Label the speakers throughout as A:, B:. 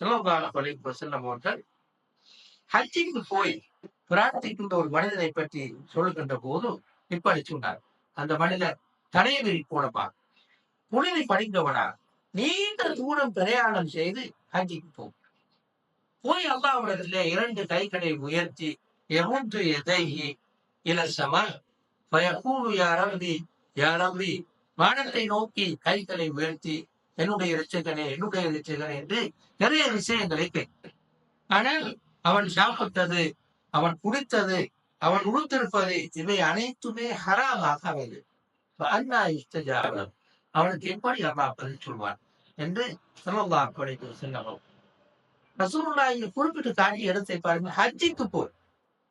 A: ஸல்லல்லாஹு அலைஹி வஸல்லம் அவர்கள் ஹஜ்ஜிக்கு போய் பிரார்த்திக்கின்ற ஒரு மனிதனை பற்றி சொல்லுகின்ற போது இப்படி சொன்னார். அந்த மனிதர் தலைவிரி கோலமா புனிதை படிந்தவனா நீண்ட தூரம் பிரயாணம் செய்து ஹஜ்ஜிக்கு போய் அல்லாஹ்விடத்திலே 2 கைகளை உயர்த்தி யமுத்து யதைஹி இலஸ்ஸமா ஃபயகூலு யா ரப்பி யா ரப்பி, வானத்தை நோக்கி கைகளை உயர்த்தி என்னுடைய இரட்சகனே என்னுடைய இரட்சகனே என்று நிறைய விஷயங்களை கேட்கிறான். ஆனால் அவன் சாப்பிட்டது, அவன் குடித்தது, அவன் உடுத்திருப்பது இவை அனைத்துமே ஹராமாக அமைது. அண்ணா இஸ்தஜாப, அவனுக்கு எப்படி அல்லாஹ் பதில் சொல்வான் என்று ஸல்லல்லாஹு அலைஹி வஸல்லம் ரசூலுல்லாஹ் இங்கு குறிப்பிட்டு காட்டிய இடத்தை பாருங்க. ஹஜ்ஜிக்கு போய்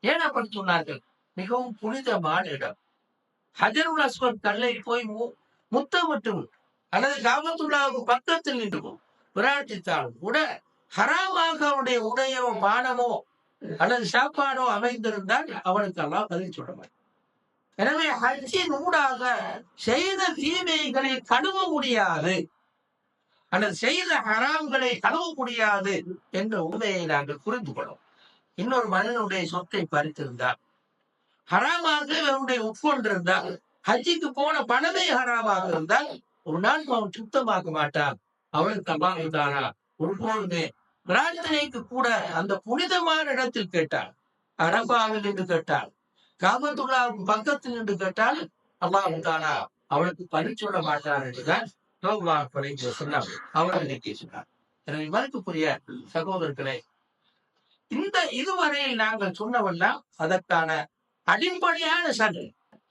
A: ஏன் அப்படி சொன்னார்கள்? மிகவும் புனிதமான இடம். ஹஜருல் அஸ்வத் கல்லை போய் முத்தமிட்டு அல்லது காபத்துல்லாவுக்கு பக்கத்தில் நின்று பிரார்த்தித்தாலும் கூட ஹராமாக அவனுடைய உடையோ பானமோ அல்லது சாப்பாடோ அமைந்திருந்தால் அவனுக்கு அல்லாஹ் பதில் சொல்ல மாட்டான். எனவே ஹஜ்ஜின் ஊடாக செய்த தீமைகளை கழுவ முடியாது அல்லது செய்த ஹராம்களை கழுவ முடியாது என்ற உண்மையை நாங்கள் புரிந்து கொள்ளும். இன்னொரு மனிதனுடைய சொத்தை பறித்திருந்தால், ஹராமாக அவனுடைய உட்கொண்டிருந்தால், ஹஜ்ஜிக்கு போன பணமே ஹராமாக இருந்தால் ஒரு நாள் அவன் சுத்தமாக்க மாட்டான். அவனுக்கு அல்லாஹ் ஒருபோதுமே பிரார்த்தனைக்கு கூட அந்த புனிதமான இடத்தில் கேட்டான், அரபாவில் என்று கேட்டால், காபத்துல்லாவுக்கு பக்கத்தில் என்று கேட்டால் அல்லாஹ் அவனுக்கு பதில் சொல்ல மாட்டான் என்றுதான் அவர்கள் சொன்னார். எனவே மதிப்புக்குரிய சகோதரர்களே, இதுவரை நாங்கள் சொன்னவெல்லாம் அதற்கான அடிப்படையான சட்டம்.